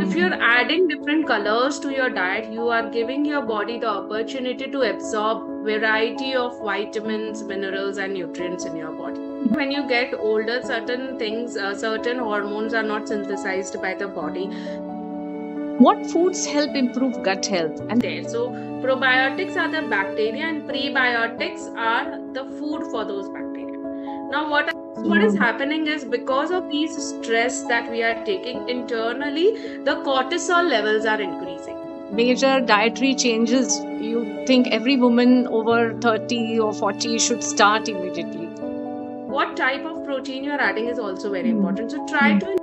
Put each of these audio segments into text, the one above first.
if you're adding different colors to your diet, you are giving your body the opportunity to absorb variety of vitamins, minerals, and nutrients in your body. When you get older, certain things, certain hormones are not synthesized by the body. What foods help improve gut health? And So probiotics are the bacteria, and prebiotics are the food for those bacteria. Now, what is happening is, because of these stress that we are taking internally, the cortisol levels are increasing. major dietary changes you think every woman over 30 or 40 should start immediately? What type of protein you are adding is also very important. So try to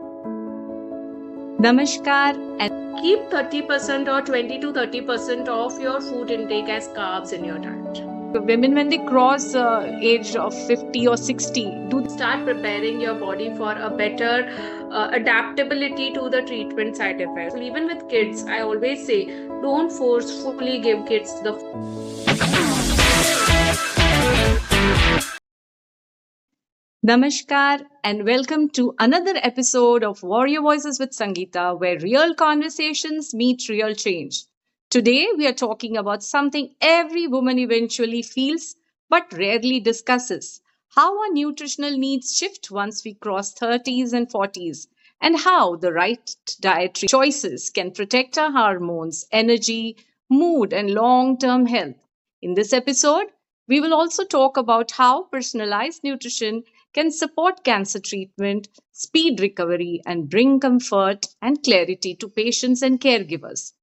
Namaskar and keep 30% or 20 to 30% of your food intake as carbs in your diet. women, when they cross age of 50 or 60, do Start preparing your body for a better adaptability to the treatment side effects. Even with kids, I always say, don't forcefully give kids the Namaskar and welcome to another episode of Warrior Voices with Sangeeta, where real conversations meet real change. Today, we are talking about something every woman eventually feels but rarely discusses: how our nutritional needs shift once we cross 30s and 40s, and how the right dietary choices can protect our hormones, energy, mood, and long term health. In this episode, we will also talk about how personalized nutrition can support cancer treatment, speed recovery, and bring comfort and clarity to patients and caregivers.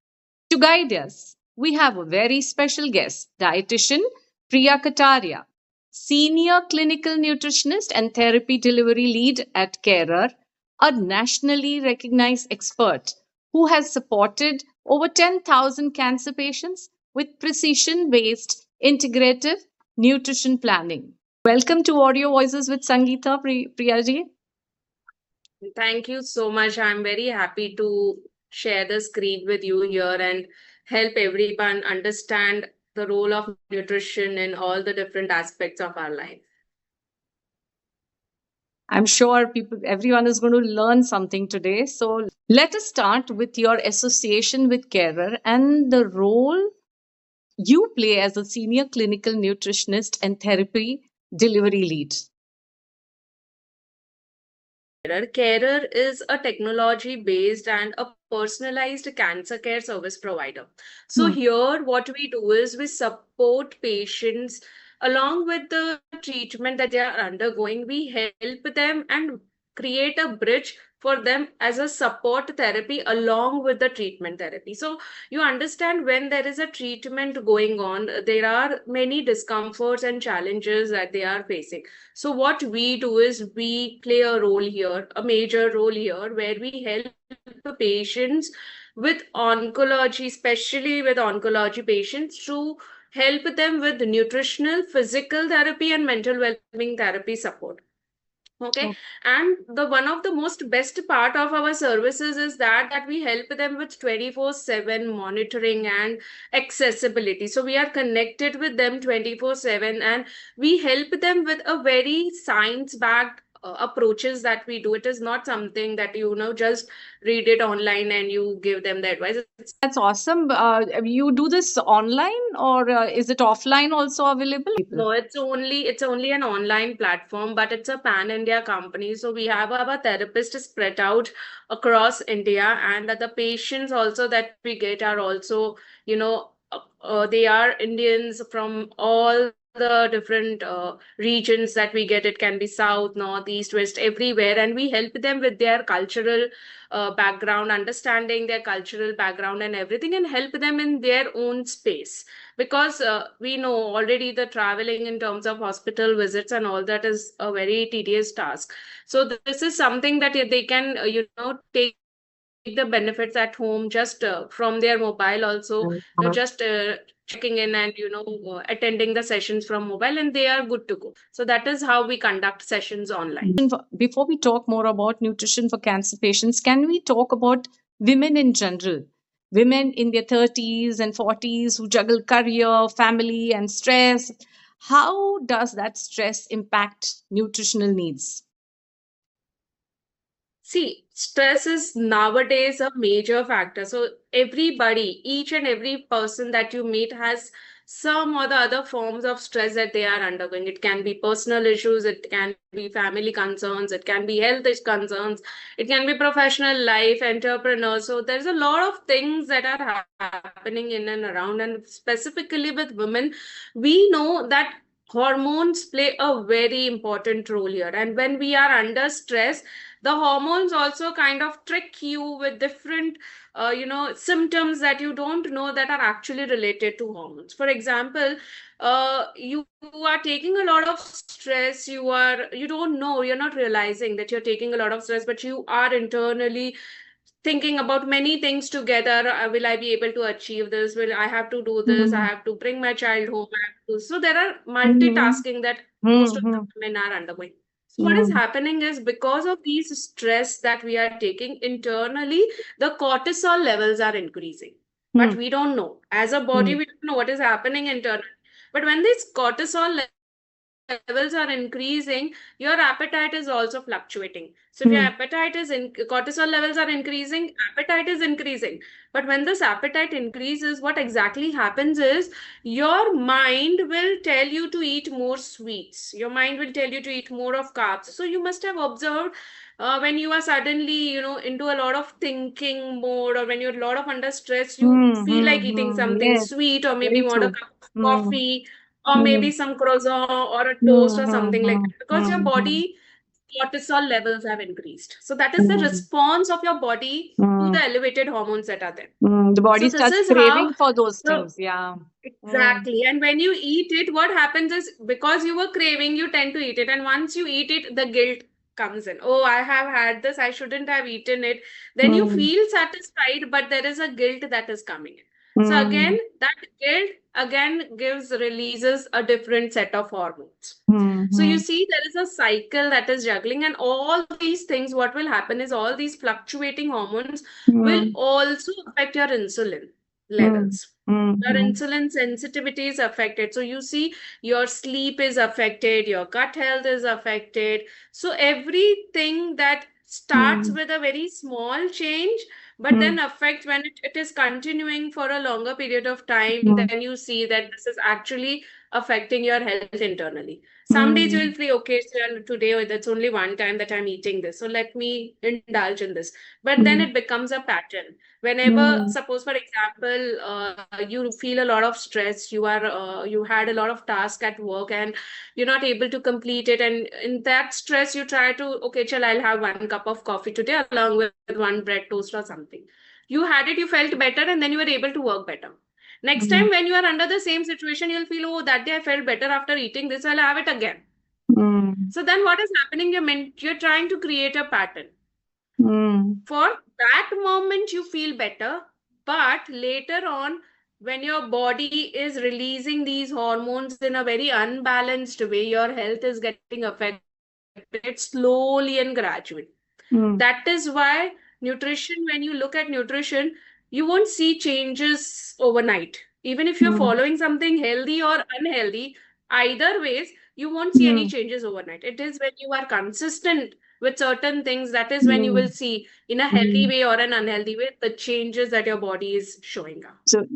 To guide us, we have a very special guest, dietitian Priya Kataria, senior clinical nutritionist and therapy delivery lead at Carer, a nationally recognized expert who has supported over 10,000 cancer patients with precision based integrative nutrition planning. Welcome to Audio Voices with Sangeeta Priyaji. Thank you so much. I'm very happy to share the screen with you here and help everyone understand the role of nutrition in all the different aspects of our life. I'm sure everyone is going to learn something today. So let us start with your association with Carer and the role you play as a senior clinical nutritionist and therapy delivery lead. Carer is a technology based and a personalized cancer care service provider. So, here, what we do is we support patients along with the treatment that they are undergoing. We help them and create a bridge for them as a support therapy along with the treatment therapy. So, you understand, when there is a treatment going on, there are many discomforts and challenges that they are facing. So what we do is we play a role here, a major role here, where we help the patients with oncology, especially with oncology patients, to help them with nutritional, physical therapy, and mental well-being therapy support. Okay. And the one of the most best part of our services is that we help them with 24/7 monitoring and accessibility. So we are connected with them 24/7, and we help them with a very science backed approaches that we do. It is not something that just read it online and you give them the advice. That's awesome. You do this online or is it offline also available? No, it's only an online platform, but it's a pan-India company. So we have our therapists spread out across India, and the patients also that we get are also, they are Indians from all the different regions that we get. It can be south, north, east, west, everywhere, and we help them with their cultural background, understanding their cultural background and everything, and help them in their own space, because we know already the traveling in terms of hospital visits and all that is a very tedious task. So this is something that they can take the benefits at home, just from their mobile also, just checking in and attending the sessions from mobile, and they are good to go. So that is how we conduct sessions online. Before we talk more about nutrition for cancer patients, can we talk about women in general? Women in their 30s and 40s who juggle career, family, and stress. How does that stress impact nutritional needs? See, stress is nowadays a major factor. So everybody, each and every person that you meet has some or the other forms of stress that they are undergoing. It can be personal issues, it can be family concerns, it can be health concerns, it can be professional life, entrepreneurs. So there's a lot of things that are happening in and around. And specifically with women, we know that hormones play a very important role here. And when we are under stress, the hormones also kind of trick you with different symptoms that you don't know that are actually related to hormones. For example, you are taking a lot of stress, you don't know, you're not realizing that you're taking a lot of stress, but you are internally thinking about many things together. Will I be able to achieve this? Will I have to do this? I Hmm. have to bring my child home. I have to... So there are Hmm. multitasking that most of the Hmm. women are undergoing. So what is Hmm. happening is, because of these stress that we are taking internally, the cortisol levels are increasing. Hmm. But we don't know. As a body, Hmm. we don't know what is happening internally. But when this cortisol levels are increasing, your appetite is also fluctuating. So if your Hmm. appetite is in cortisol levels are increasing, appetite is increasing. But when this appetite increases, what exactly happens is your mind will tell you to eat more sweets. Your mind will tell you to eat more of carbs. So you must have observed when you are suddenly, into a lot of thinking mode, or when you're a lot of under stress, you Hmm. feel like Hmm. eating Hmm. something Yes, sweet, or maybe very want a true. cup of Hmm. coffee, or Hmm. maybe some croissant or a toast Hmm. or something like Hmm. that, because your Hmm. Hmm. body cortisol levels have increased. So that is the Hmm. response of your body to Hmm. the elevated hormones that are there. Hmm. The So body this starts is how craving for those the things. Yeah. Hmm. exactly. And when you eat it, what happens is, because you were craving, you tend to eat it. And once you eat it, the guilt comes in. Oh, I have had this, I shouldn't have eaten it. Then you Hmm. feel satisfied, but there is a guilt that is coming in. So Hmm. again, that guilt again releases a different set of hormones. Hmm. So you Hmm. see, there is a cycle that is juggling, and all these things, what will happen is, all these fluctuating hormones will Hmm. also affect your insulin Hmm. levels. Hmm. Your Hmm. insulin sensitivity is affected. So you see, your sleep is affected, your gut health is affected. So everything that starts Hmm. with a very small change, but Hmm. then affects when it is continuing for a longer period of time, Hmm. then you see that this is actually affecting your health internally. Some days you Hmm. will feel, okay, so today, oh, that's only one time that I'm eating this, so let me indulge in this. But then Hmm. it becomes a pattern. Whenever, Hmm. suppose for example, you feel a lot of stress, you had a lot of task at work, and you're not able to complete it, and in that stress you try to, okay, chal, I'll have one cup of coffee today along with one bread toast or something. You had it, you felt better, and then you were able to work better. Next Hmm. time when you are under the same situation, you'll feel, oh, that day I felt better after eating this, I'll have it again. Hmm. So then what is happening? You're trying to create a pattern. Hmm. For that moment you feel better, but later on, when your body is releasing these hormones in a very unbalanced way, your health is getting affected slowly and gradually. That Hmm. is why nutrition, when you look at nutrition, you won't see changes overnight. Even if you're Hmm. following something healthy or unhealthy, either ways, you won't see any Hmm. changes overnight. It is when you are consistent with certain things, that is when you Hmm. will see, in a healthy Hmm. way or an unhealthy way, the changes that your body is showing up. So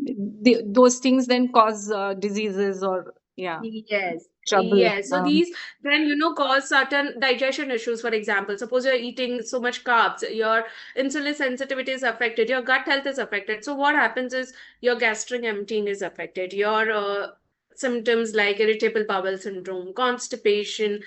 those things then cause diseases or yeah, Yes, trouble. yes. So these then, cause certain digestion issues. For example, suppose you're eating so much carbs, your insulin sensitivity is affected, your gut health is affected. So what happens is, your gastric emptying is affected, your symptoms like irritable bowel syndrome, constipation,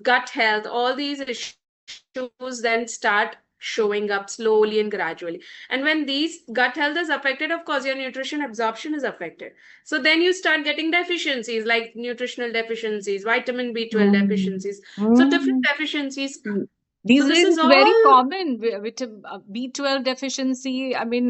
gut health, all these issues then start showing up slowly and gradually. And when these gut health is affected, of course, your nutrition absorption is affected. So then you start getting deficiencies like nutritional deficiencies, vitamin B12 Mm. deficiencies. So different Mm. deficiencies come. Mm. So These this days is it's very all common. B12 deficiency, I mean,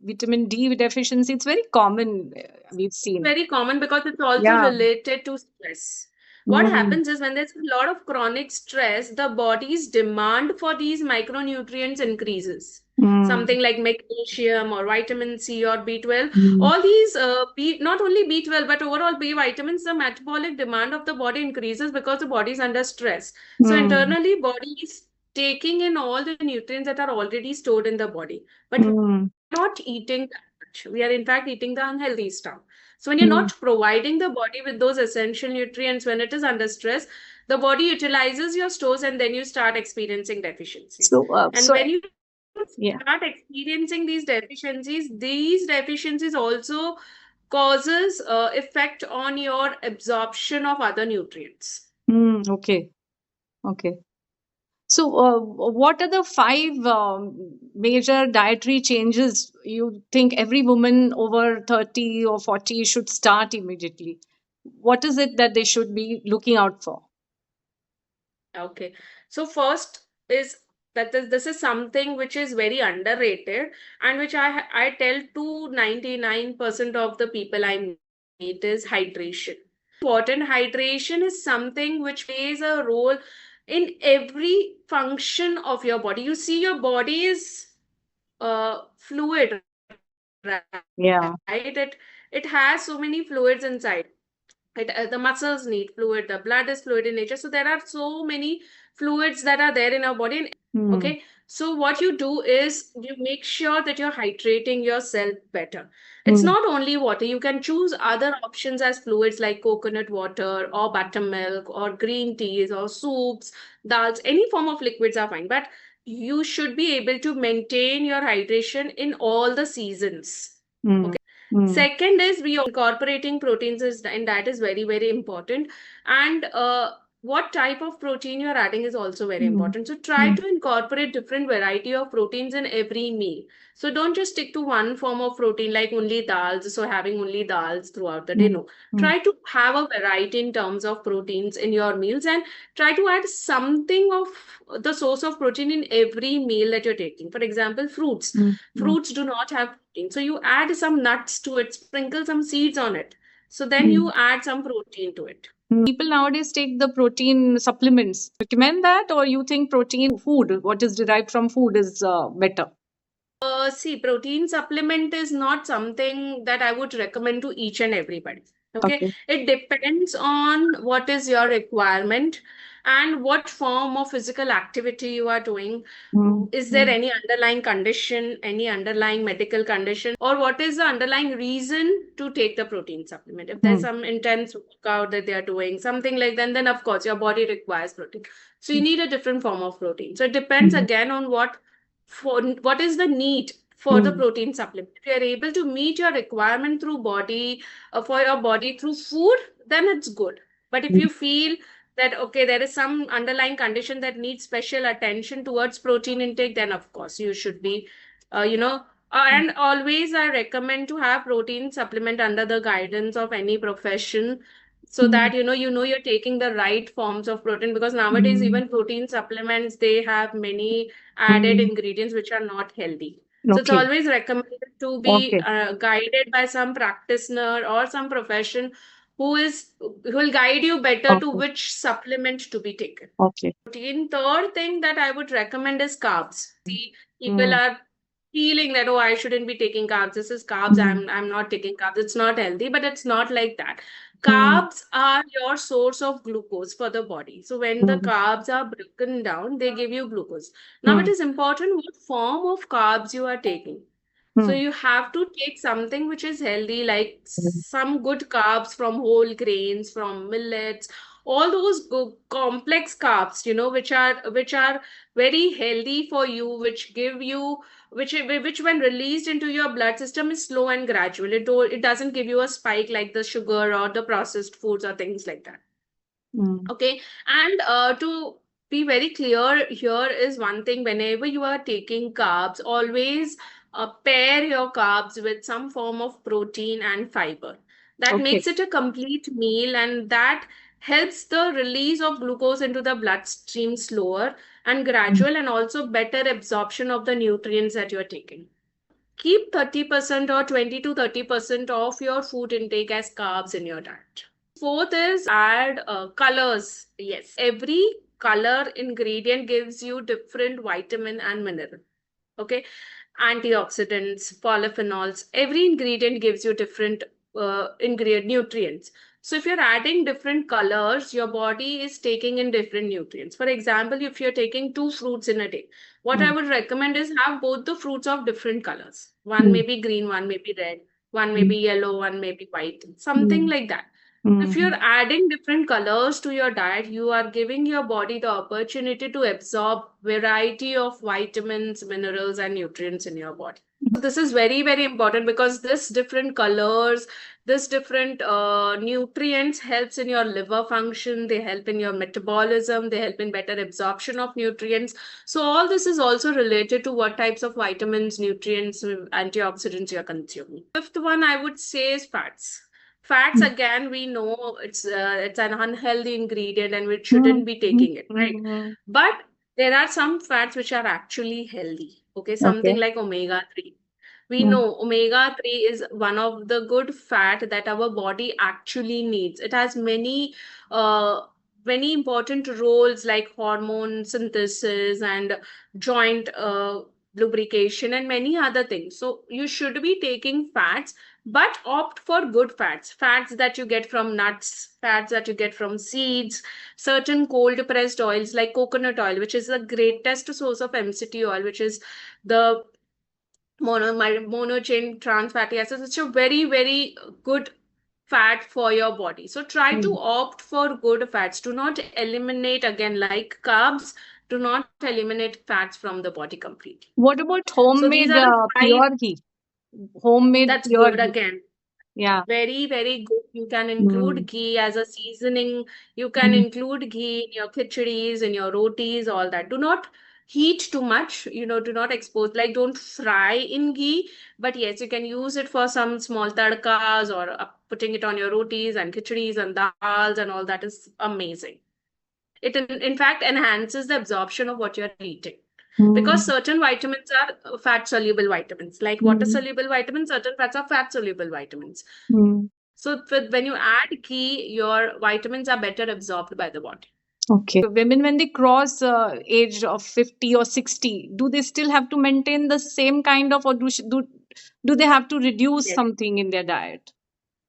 vitamin D deficiency, it's very common, we've seen. very common because it's also Yeah. related to stress. What Mm. happens is, when there's a lot of chronic stress, the body's demand for these micronutrients increases. Mm. Something like magnesium or vitamin C or B12. Mm. All these, not only B12, but overall B vitamins, the metabolic demand of the body increases because the body is under stress. So Mm. internally, body is taking in all the nutrients that are already stored in the body, but we're Mm, not eating that much. We are in fact eating the unhealthy stuff. So when you're mm. not providing the body with those essential nutrients when it is under stress, the body utilizes your stores and then you start experiencing deficiencies. So, And when you yeah. start experiencing these deficiencies also causes effect on your absorption of other nutrients. Okay. Okay. So, what are the five major dietary changes you think every woman over 30 or 40 should start immediately? What is it that they should be looking out for? Okay. So first is that this is something which is very underrated and which I tell to 99% of the people I meet is hydration. Important hydration is something which plays a role in every function of your body. You see your body is fluid, Yeah. right? It has so many fluids inside. The muscles need fluid, the blood is fluid in nature, so there are so many fluids that are there in our body. Mm, Okay, so what you do is you make sure that you're hydrating yourself better. It's mm, not only water, you can choose other options as fluids like coconut water or buttermilk or green teas or soups, dals, any form of liquids are fine, but you should be able to maintain your hydration in all the seasons. mm, Okay. mm, Second is we incorporating proteins is and that is very very important. And what type of protein you're adding is also very mm, important. So try mm, to incorporate different variety of proteins in every meal. So don't just stick to one form of protein like only dals. So having only dals throughout the day. mm, No. mm, Try to have a variety in terms of proteins in your meals and try to add something of the source of protein in every meal that you're taking. For example, fruits. mm, mm, Fruits do not have protein. So you add some nuts to it, sprinkle some seeds on it. So then you mm. add some protein to it. People nowadays take the protein supplements. Recommend that, or you think protein food, what is derived from food, is better? See, protein supplement is not something that I would recommend to each and everybody. Okay, Okay. it depends on what is your requirement and what form of physical activity you are doing. Mm, Is there mm, any underlying condition, any underlying medical condition, or what is the underlying reason to take the protein supplement? If there's mm, some intense workout that they are doing, something like that, then of course your body requires protein. So you mm, need a different form of protein. So it depends mm, again on what is the need for the mm, protein supplement. If you are able to meet your requirement through body for your body through food, then it's good. But if mm, you feel that okay, there is some underlying condition that needs special attention towards protein intake, then of course you should be and always I recommend to have protein supplement under the guidance of any profession, so mm, that you know you're taking the right forms of protein, because nowadays mm, even protein supplements, they have many added mm. ingredients which are not healthy. So it's Okay. always recommended to be Okay. guided by some practitioner or some profession who will guide you better to Okay. which supplement to be taken. Okay. Protein. Third thing that I would recommend is carbs. See, people Mm, are feeling that, oh, I shouldn't be taking carbs. This is carbs. mm, I'm not taking carbs. It's not healthy, but it's not like that. mm, Carbs are your source of glucose for the body. So when the mm, carbs are broken down, they give you glucose. Now it mm, is important what form of carbs you are taking. So mm, you have to take something which is healthy, like mm, some good carbs from whole grains, from millets, all those complex carbs, which are very healthy for you, which give you which when released into your blood system is slow and gradual. It doesn't give you a spike like the sugar or the processed foods or things like that. mm, Okay, and to be very clear, here is one thing: whenever you are taking carbs, always pair your carbs with some form of protein and fiber. That okay. makes it a complete meal, and that helps the release of glucose into the bloodstream slower and Mm, gradual, and also better absorption of the nutrients that you're taking. Keep 30% or 20 to 30% of your food intake as carbs in your diet. Fourth is add colors. Yes, every color ingredient gives you different vitamin and mineral. Okay, antioxidants, polyphenols. Every ingredient gives you different ingredient nutrients. So if you're adding different colors, your body is taking in different nutrients. For example, if you're taking two fruits in a day, what I Mm, would recommend is have both the fruits of different colors. One may mm, be green, one may be red, one may mm, be yellow, one may be white, something mm, like that. If you're mm, adding different colors to your diet, you are giving your body the opportunity to absorb variety of vitamins, minerals, and nutrients in your body. So this is very, very important because this different colors, this different nutrients helps in your liver function. They help in your metabolism. They help in better absorption of nutrients. So all this is also related to what types of vitamins, nutrients, antioxidants you're consuming. Fifth one I would say is fats. Fats, again, we know it's an unhealthy ingredient and we mm, shouldn't be mm, taking it, right? mm. But there are some fats which are actually healthy. Okay, Okay. something like omega-3. We Mm, know omega-3 is one of the good fat that our body actually needs. It has uh, many important roles like hormone synthesis and joint lubrication and many other things. So you should be taking fats, but opt for good fats. Fats that you get from nuts, fats that you get from seeds, certain cold pressed oils like coconut oil, which is the greatest source of MCT oil, which is the monochain trans fatty acids. It's a very, very good fat for your body. So try to mm. opt for good fats. Do not eliminate, again, like carbs, do not eliminate fats from the body completely. What about So these homemade are the five. pure ghee? Homemade That's pure good ghee. again. Yeah. Very, very good. You can Mm, include ghee as a seasoning. You can mm, include ghee in your khichadis, in your rotis, all that. Do not heat too much, do not expose, like don't fry in ghee. But yes, you can use it for some small tadkas or putting it on your rotis and khichadis and dals and all that is amazing. It in fact enhances the absorption of what you're eating. Because mm, certain vitamins are fat soluble vitamins, like water mm, soluble vitamins, certain fats are fat soluble vitamins. mm. So when you add ghee, your vitamins are better absorbed by the body. Okay. Women, when they cross age of 50 or 60, do they still have to maintain the same kind of, or do they have to reduce Yes. something in their diet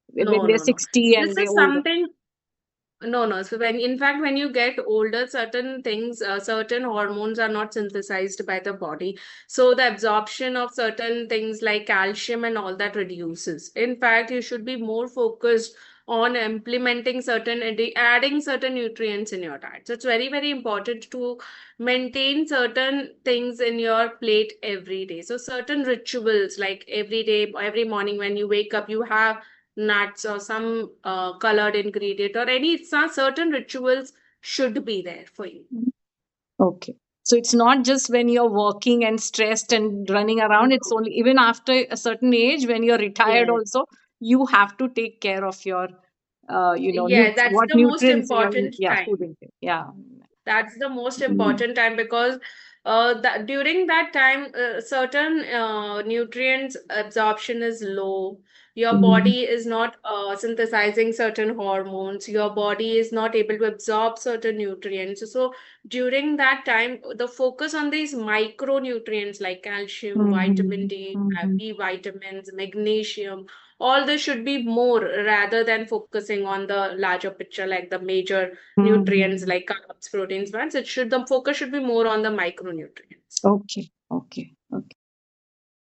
when No, they're no, no. 60 This and they're is older? something. No, no. So in fact, when you get older, certain things, certain hormones are not synthesized by the body. So the absorption of certain things like calcium and all that reduces. In fact, you should be more focused on implementing adding certain nutrients in your diet. So it's very, very important to maintain certain things in your plate every day. So certain rituals, like every day, every morning when you wake up, you have nuts or some colored ingredient or some certain rituals should be there for you. Okay. So it's not just when you're working and stressed and running around, it's No. only even after a certain age when you're retired Yes. also, you have to take care of your Yeah, that's what the most nutrients in your important food time. intake. Yeah. That's the most Mm, important time because that during that time certain nutrients absorption is low. Your mm, body is not synthesizing certain hormones. Your body is not able to absorb certain nutrients. So during that time, the focus on these micronutrients like calcium, vitamin mhm, D, mhm, B vitamins, magnesium, all this should be more rather than focusing on the larger picture like the major nutrients mhm. like carbs, proteins, fats. The focus should be more on the micronutrients. Okay, okay, okay.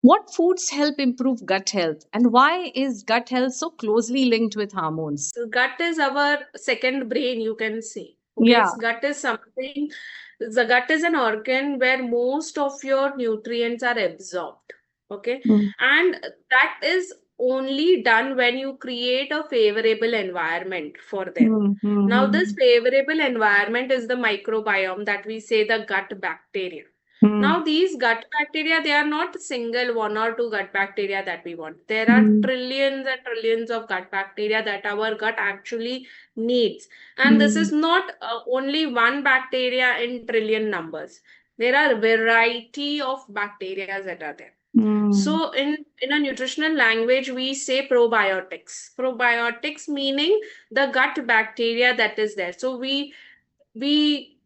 What foods help improve gut health, and why is gut health so closely linked with hormones? So gut is our second brain, you can say. Okay, Yeah. so gut is something. The gut is an organ where most of your nutrients are absorbed. Okay, Mm, and that is only done when you create a favorable environment for them. mm, Now, this mhm, favorable environment is the microbiome that we say the gut bacteria. mm, Now, these gut bacteria, they are not single one or two gut bacteria that we want. There are mm, trillions and trillions of gut bacteria that our gut actually needs. And this is mm, not only one bacteria in trillion numbers. There are variety of bacteria that are there. mm, So in a nutritional language, we say probiotics. Probiotics meaning the gut bacteria that is there. So we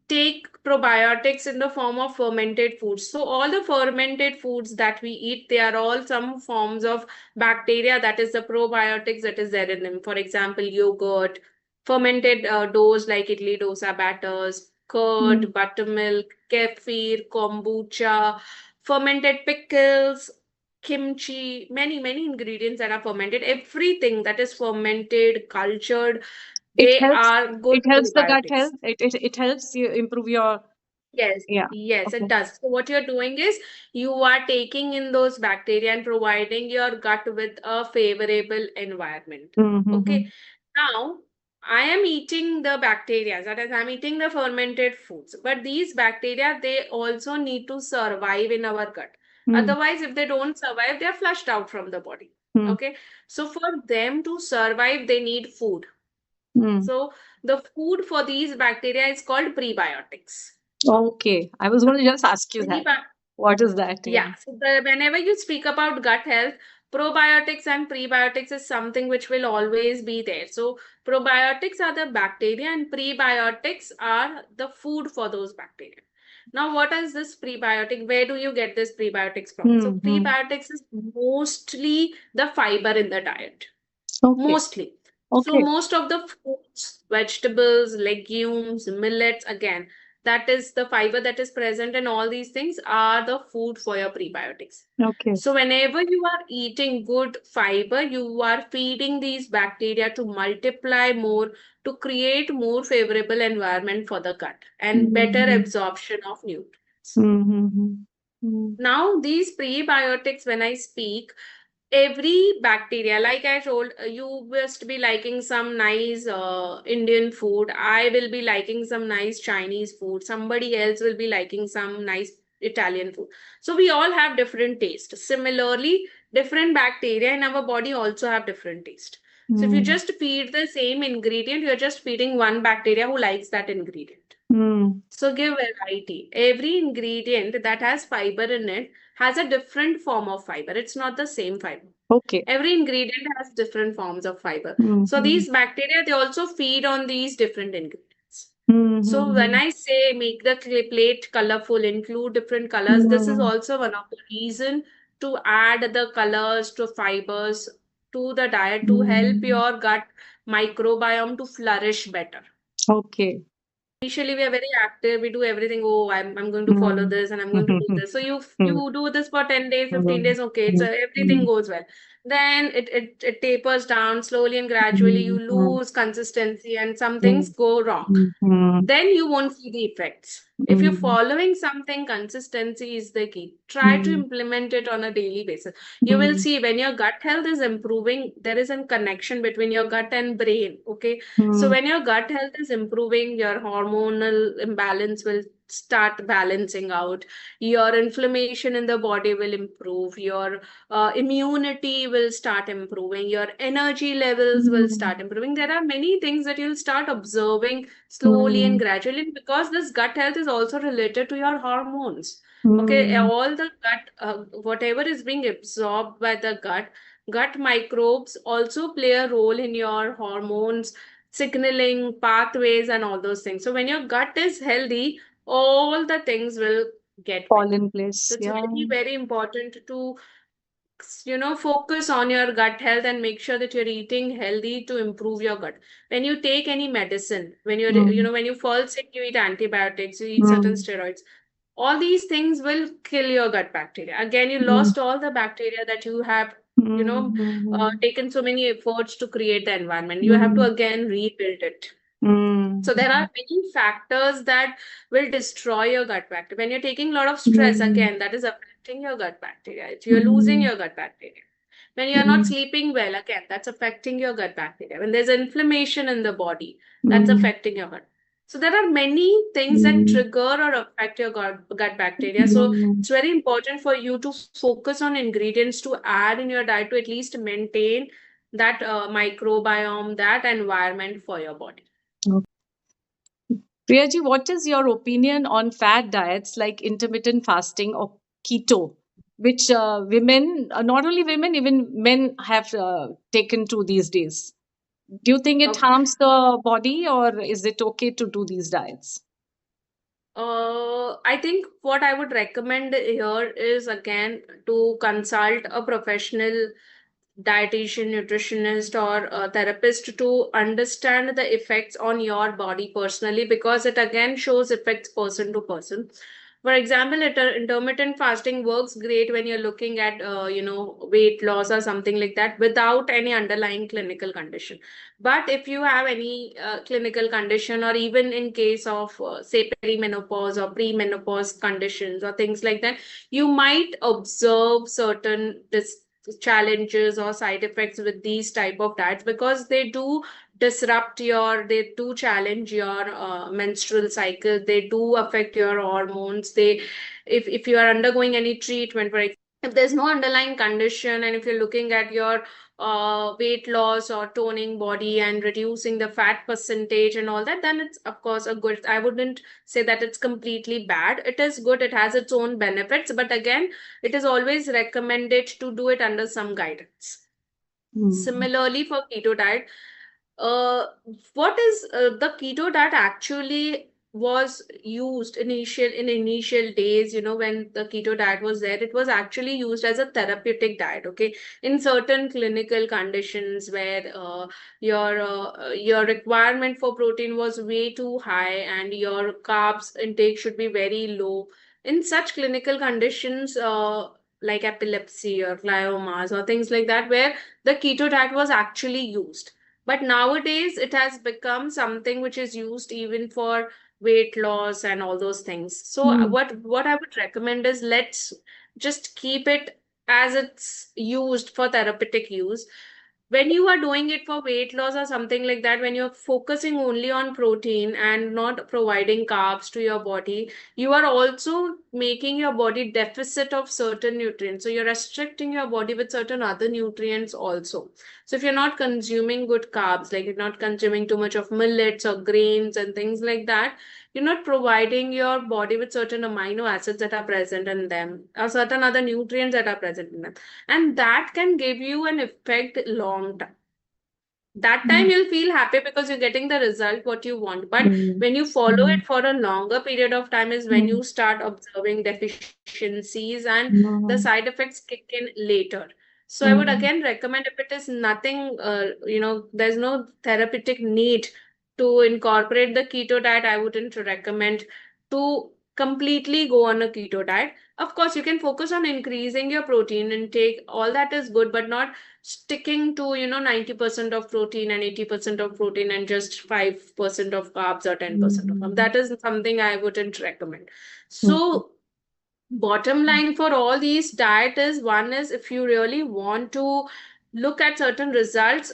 take probiotics in the form of fermented foods. So all the fermented foods that we eat, they are all some forms of bacteria, that is the probiotics that is there in them. For example, yogurt, fermented doughs like idli dosa batters, Mm. curd, buttermilk, kefir, kombucha, fermented pickles, kimchi, many ingredients that are fermented. Everything that is fermented, cultured, It they helps. are good It helps the gut probiotics. health. It helps you improve your. Yes, Yeah. yes, it Okay. does. So what you're doing is you are taking in those bacteria and providing your gut with a favorable environment. Mm-hmm. Okay. Now, I am eating the bacteria, that is, I'm eating the fermented foods. But these bacteria, they also need to survive in our gut. Mm. Otherwise, if they don't survive, they're flushed out from the body. Mm. Okay. So for them to survive, they need food. Mm. So the food for these bacteria is called prebiotics. Okay. I was going to just ask you that. Prebi- What is that? Yeah. yeah, so whenever you speak about gut health, probiotics and prebiotics is something which will always be there. So probiotics are the bacteria and prebiotics are the food for those bacteria. Now, what is this prebiotic? Where do you get this prebiotics from? So Mm-hmm. prebiotics is mostly the fiber in the diet. Okay. Mostly. So Okay. most of the fruits, vegetables, legumes, millets, again, that is the fiber that is present in all these things are the food for your prebiotics. Okay. So whenever you are eating good fiber, you are feeding these bacteria to multiply more, to create more favorable environment for the gut and better Mm-hmm. absorption of nutrients. Mm-hmm. Mm. Now, these prebiotics, when I speak, every bacteria, like I told, you must be liking some nice Indian food. I will be liking some nice Chinese food. Somebody else will be liking some nice Italian food. So we all have different taste. Similarly, different bacteria in our body also have different taste. So if you Mm. just feed the same ingredient, you're just feeding one bacteria who likes that ingredient. Mm. So give variety. Every ingredient that has fiber in it has a different form of fiber. It's not the same fiber. Okay. Every ingredient has different forms of fiber. So Mm-hmm. these bacteria, they also feed on these different ingredients. So when Mm-hmm. I say make the plate colorful, include different colors, this is Mm. also one of the reason to add the colors to fibers to the diet to help Mm. your gut microbiome to flourish better. Okay. Initially we are very active, we do everything. Oh, I'm going to follow Mm. this and I'm going to do this. So Mm. you do this for 10 days, 15 Mm. days, okay, so Mm. everything Mm. goes well. Then it tapers down slowly and gradually, you Mm. Mm. lose consistency and some things Mm. go wrong. Mm. Then you won't see the effects. If you're Mm. following something, consistency is the key. Try to Mm. implement it on a daily basis. You will Mm. see when your gut health is improving, there is a connection between your gut and brain. Okay. So Mm. when your gut health is improving, your hormonal imbalance will start balancing out. Your inflammation in the body will improve. Your immunity will start improving. Your energy levels will Mm. start improving. There are many things that you'll start observing slowly and Mm. gradually because this gut health is also related to your hormones. Okay, Mm. all the gut, whatever is being absorbed by the gut microbes also play a role in your hormones, signaling pathways, and all those things. So when your gut is healthy, all the things will get Fall better. in So place. it's Yeah. very important to focus on your gut health and make sure that you're eating healthy to improve your gut. When you take any medicine, when Mm. when you fall sick, you eat antibiotics, you eat certain Mm. steroids. All these things will kill your gut bacteria. Again, you Mm. lost all the bacteria that you have, Mm. Mm. taken so many efforts to create the environment. You have to Mm. again rebuild it. Mm. So there are many factors that will destroy your gut bacteria. When you're taking a lot of stress, Mm. again, that is affecting your gut bacteria. You're losing Mm. your gut bacteria. When you're not Mm. sleeping well, again, that's affecting your gut bacteria. When there's inflammation in the body, that's Mm. affecting your gut. So there are many things that Mm. trigger or affect your gut bacteria. So Mm. it's very important for you to focus on ingredients to add in your diet to at least maintain that microbiome, that environment for your body. Priyaji, what is your opinion on fad diets like intermittent fasting or keto, which women, not only women, even men have taken to these days? Do you think it Okay. harms the body or is it okay to do these diets? I think what I would recommend here is again to consult a professional dietitian, nutritionist, or a therapist to understand the effects on your body personally, because it again shows effects person to person. For example, intermittent fasting works great when you're looking at weight loss or something like that without any underlying clinical condition. But if you have any clinical condition, or even in case of say perimenopause or premenopause conditions or things like that, you might observe certain challenges or side effects with these type of diets, because they do challenge your menstrual cycle, they do affect your hormones. If you are undergoing any treatment, for example, if there's no underlying condition, and if you're looking at your weight loss or toning body and reducing the fat percentage and all that, then it's of course a good. I wouldn't say that it's completely bad. It is good. It has its own benefits, but again, it is always recommended to do it under some guidance. Mm. Similarly, for keto diet, uh, what is the keto diet actually was used initial days, when the keto diet was there, it was actually used as a therapeutic diet, okay, in certain clinical conditions where your requirement for protein was way too high and your carbs intake should be very low. In such clinical conditions, like epilepsy or gliomas or things like that, where the keto diet was actually used. But nowadays, it has become something which is used even for weight loss and all those things. So Mm. what I would recommend is, let's just keep it as it's used for therapeutic use. When you are doing it for weight loss or something like that, when you're focusing only on protein and not providing carbs to your body, you are also making your body deficit of certain nutrients. So you're restricting your body with certain other nutrients also. So if you're not consuming good carbs, like you're not consuming too much of millets or grains and things like that, you're not providing your body with certain amino acids that are present in them, or certain other nutrients that are present in them. And that can give you an effect long term. That time Mm. you'll feel happy because you're getting the result what you want. But Mm. when you follow Mm. it for a longer period of time is when Mm. you start observing deficiencies and the Mm. side effects kick in later. So I would Mm. again recommend, if it is nothing, there's no therapeutic need to incorporate the keto diet, I wouldn't recommend to completely go on a keto diet. Of course, you can focus on increasing your protein intake. All that is good, but not sticking to 90% of protein and 80% of protein and just 5% of carbs or 10% of carbs. Mm. That is something I wouldn't recommend. Mm. So bottom line for all these diet is, one is, if you really want to look at certain results,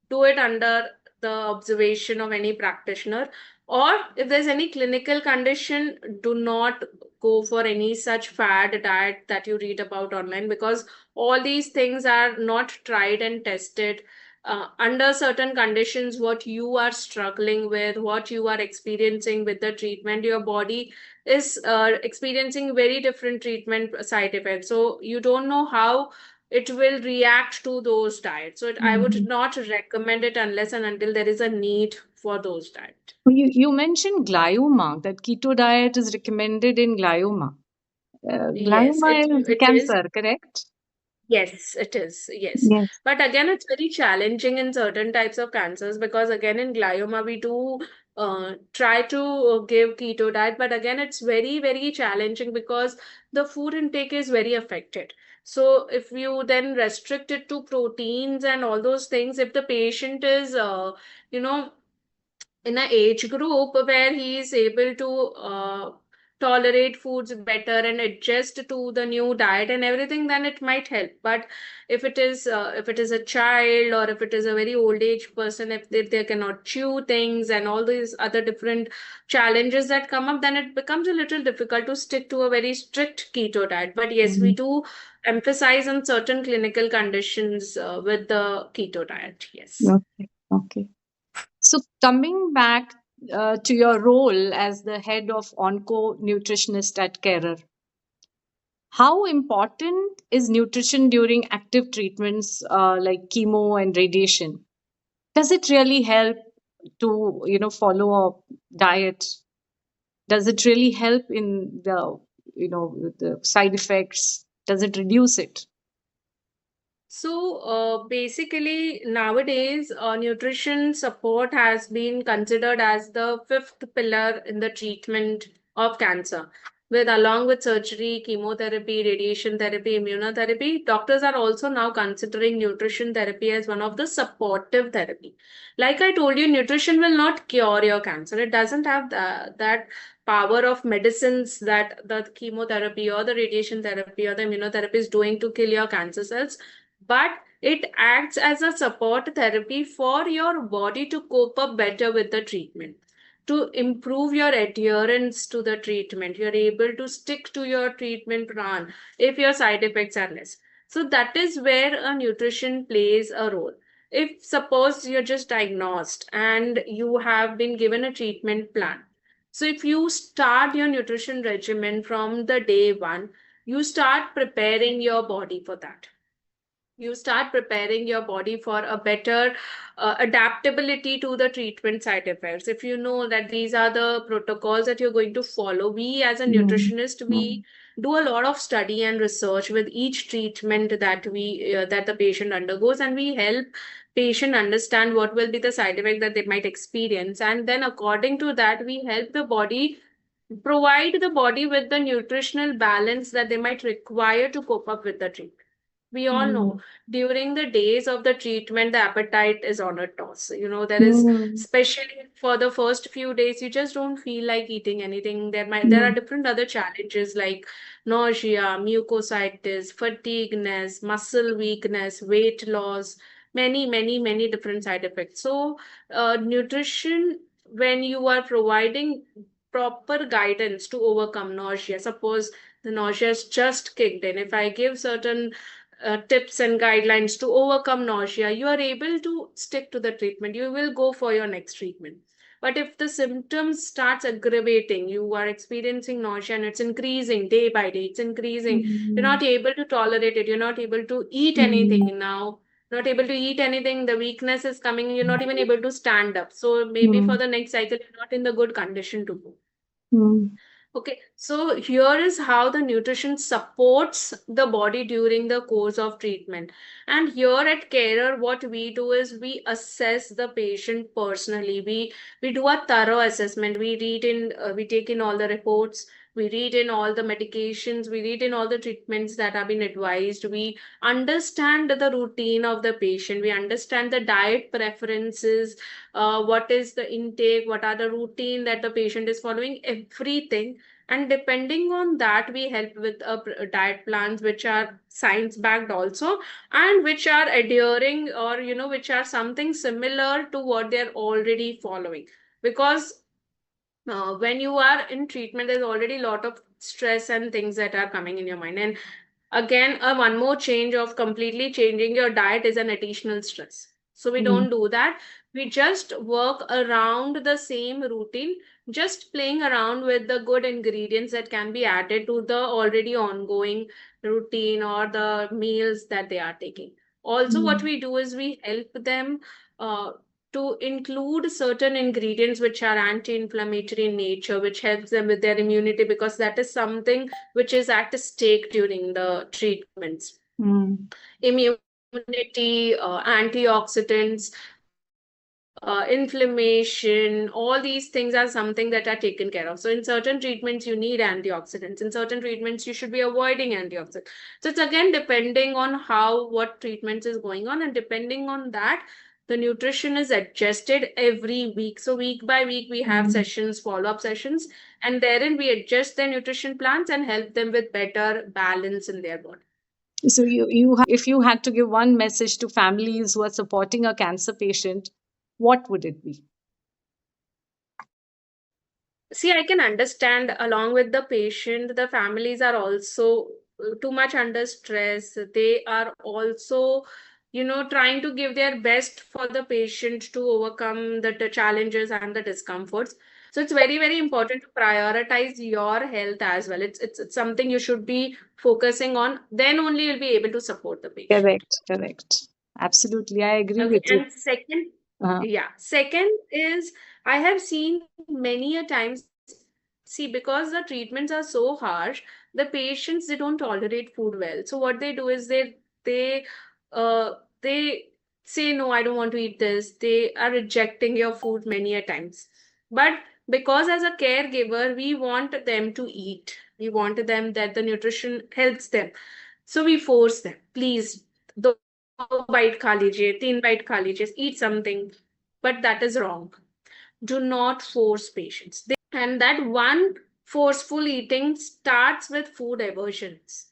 do it under the observation of any practitioner. Or if there's any clinical condition, do not go for any such fad diet that you read about online, because all these things are not tried and tested. Under certain conditions, what you are struggling with, what you are experiencing with the treatment, your body is experiencing very different treatment side effects. So you don't know how it will react to those diets. So I would Mm. not recommend it unless and until there is a need for those diets. You mentioned glioma, that keto diet is recommended in glioma. Yes, it Glioma is it is. cancer, correct? Yes, it is. Yes. Yes. But again, it's very challenging in certain types of cancers, because again, in glioma, we do try to give keto diet, but again, it's very, very challenging because the food intake is very affected. So if you then restrict it to proteins and all those things, if the patient is, you know, in an age group where he is able to tolerate foods better and adjust to the new diet and everything, then it might help. But if it is a child, or if it is a very old age person, if they cannot chew things and all these other different challenges that come up, then it becomes a little difficult to stick to a very strict keto diet. But yes, we Mm. do emphasize on certain clinical conditions with the keto diet. Yes. Okay. Okay. So coming back to your role as the head of onco nutritionist at Carer, how important is nutrition during active treatments like chemo and radiation? Does it really help to follow a diet? Does it really help in the side effects? Does it reduce it? So basically, nowadays, nutrition support has been considered as the fifth pillar in the treatment of cancer. With along with surgery, chemotherapy, radiation therapy, immunotherapy, doctors are also now considering nutrition therapy as one of the supportive therapy. Like I told you, nutrition will not cure your cancer. It doesn't have that power of medicines that the chemotherapy or the radiation therapy or the immunotherapy is doing to kill your cancer cells, but it acts as a support therapy for your body to cope up better with the treatment, to improve your adherence to the treatment. You're able to stick to your treatment plan if your side effects are less. So that is where a nutrition plays a role. If suppose you're just diagnosed and you have been given a treatment plan, so if you start your nutrition regimen from the day one, you start preparing your body for that. You start preparing your body for a better adaptability to the treatment side effects. If you know that these are the protocols that you're going to follow, we as a Mm. nutritionist, Mm. we do a lot of study and research with each treatment that we that the patient undergoes, and we help patient understand what will be the side effect that they might experience, and then according to that we help the body, provide the body with the nutritional balance that they might require to cope up with the treatment. We all know Mm. during the days of the treatment, the appetite is on a toss. You know, there is, Mm. especially for the first few days, you just don't feel like eating anything. There are Mm. different other challenges like nausea, mucositis, fatigueness, muscle weakness, weight loss, many different side effects. So, nutrition, when you are providing proper guidance to overcome nausea, suppose the nausea is just kicked in. If I give certain tips and guidelines to overcome nausea, you are able to stick to the treatment. You will go for your next treatment. But if the symptoms starts aggravating, you are experiencing nausea and it's increasing day by day, it's increasing. You're Mm. not able to tolerate it. You're not able to eat Mm. anything now. Not able to eat anything. The weakness is coming. You're not even able to stand up. So maybe for Mm. the next cycle, you're not in the good condition to go. Mm. Okay, so here is how the nutrition supports the body during the course of treatment. And here at Carer, what we do is we assess the patient personally. We do a thorough assessment. We take in all the reports. We read in all the medications. We read in all the treatments that have been advised. We understand the routine of the patient. We understand the diet preferences, what is the intake, what are the routine that the patient is following, everything. And depending on that we help with diet plans which are science backed also, and which are adhering, or which are something similar to what they're already following. Because when you are in treatment, there's already a lot of stress and things that are coming in your mind, and again, one more change of completely changing your diet is an additional stress. So we Mm. don't do that. We just work around the same routine, just playing around with the good ingredients that can be added to the already ongoing routine or the meals that they are taking. Also, what Mm. we do is we help them uh, to include certain ingredients which are anti-inflammatory in nature, which helps them with their immunity, because that is something which is at stake during the treatments. Mm. Immunity, antioxidants, inflammation, all these things are something that are taken care of. So in certain treatments, you need antioxidants. In certain treatments, you should be avoiding antioxidants. So it's again depending on how what treatments is going on, and depending on that, the nutrition is adjusted every week. So week by week, we have Mm. sessions, follow-up sessions, and therein we adjust their nutrition plans and help them with better balance in their body. So if you had to give one message to families who are supporting a cancer patient, what would it be? See, I can understand along with the patient, the families are also too much under stress. They are also, trying to give their best for the patient to overcome the challenges and the discomforts. So it's very, very important to prioritize your health as well. It's something you should be focusing on. Then only you'll be able to support the patient. Correct, correct. Absolutely, I agree Okay, with you. and second, Uh, yeah, second is I have seen many a times See, because the treatments are so harsh, the patients, they don't tolerate food well. So what they do is they say, no, I don't want to eat this. They are rejecting your food many a times. But because as a caregiver, we want them to eat. We want them that the nutrition helps them. So we force them, please, दो bite खा लीजिए, 3 bite खा लीजिए, eat something. But that is wrong. Do not force patients. And that one forceful eating starts with food aversions.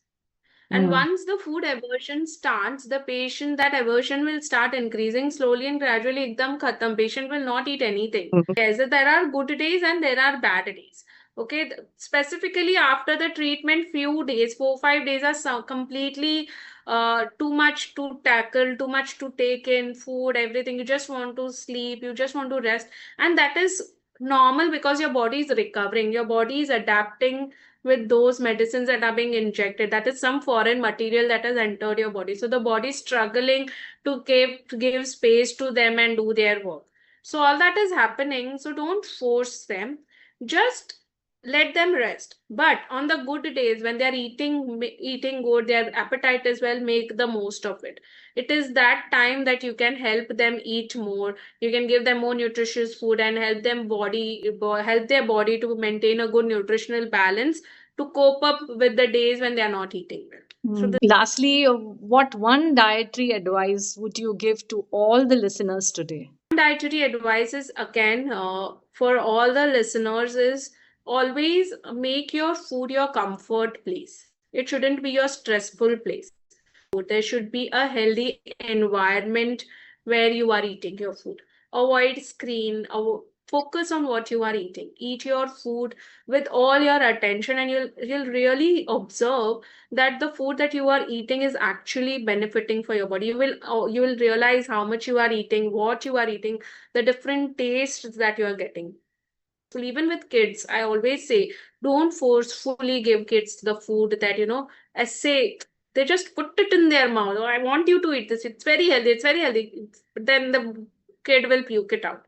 And once the food aversion starts, the patient, that aversion will start increasing slowly and gradually. Ekdam khatam. Patient will not eat anything. Yes, there are good days and there are bad days. Okay, specifically after the treatment, few days, 4-5 days are completely too much to tackle, too much to take in, food, everything. You just want to sleep, you just want to rest, and that is normal because your body is recovering, your body is adapting with those medicines that are being injected. That is some foreign material that has entered your body. So the body is struggling to give space to them and do their work. So all that is happening. So don't force them. Just let them rest. But on the good days when they are eating good, their appetite as well, make the most of it. It is that time that you can help them eat more. You can give them more nutritious food and help their body to maintain a good nutritional balance to cope up with the days when they are not eating well. So Lastly, what one dietary advice would you give to all the listeners today? dietary advice is, again, for all the listeners, is always make your food your comfort place. It shouldn't be your stressful place. There should be a healthy environment where you are eating your food. Avoid screen. Focus on what you are eating. Eat your food with all your attention, and you'll really observe that the food that you are eating is actually benefiting for your body. You will realize how much you are eating, what you are eating, the different tastes that you are getting. So even with kids, I always say, don't forcefully give kids the food that, I say, they just put it in their mouth. Oh, I want you to eat this. It's very healthy. It's very healthy. But then the kid will puke it out.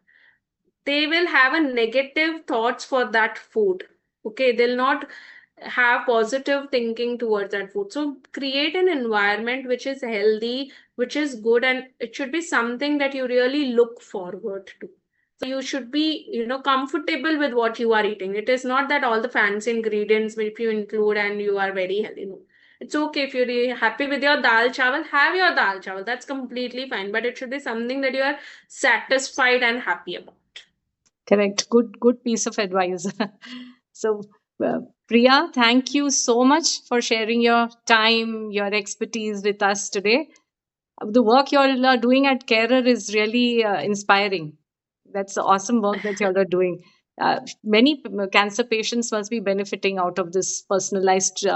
They will have a negative thoughts for that food. Okay, they'll not have positive thinking towards that food. So create an environment which is healthy, which is good, and it should be something that you really look forward to. So you should be, comfortable with what you are eating. It is not that all the fancy ingredients if you include and you are very healthy. No. It's okay if you're really happy with your dal chawal, have your dal chawal. That's completely fine. But it should be something that you are satisfied and happy about. Correct. Good piece of advice. So, Priya, thank you so much for sharing your time, your expertise with us today. The work you all are doing at Carer is really inspiring. That's awesome work that you all are doing. Many cancer patients must be benefiting out of this personalized,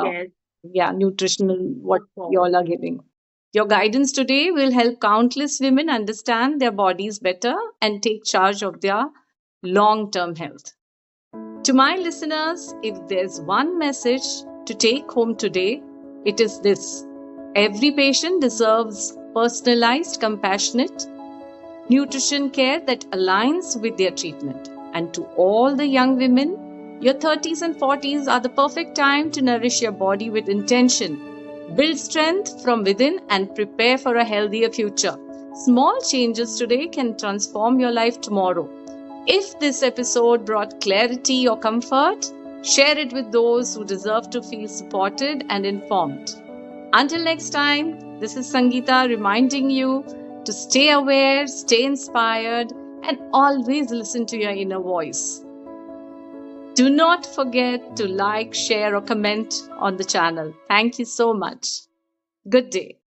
Yes. nutritional what you all are giving. Your guidance today will help countless women understand their bodies better and take charge of their long term health. To my listeners, if there's one message to take home today, it is this: every patient deserves personalized, compassionate nutrition care that aligns with their treatment. And to all the young women, your 30s and 40s are the perfect time to nourish your body with intention. Build strength from within and prepare for a healthier future. Small changes today can transform your life tomorrow. If this episode brought clarity or comfort, share it with those who deserve to feel supported and informed. Until next time, this is Sangeeta reminding you to stay aware, stay inspired, and always listen to your inner voice. Do not forget to like, share, or comment on the channel. Thank you so much. Good day.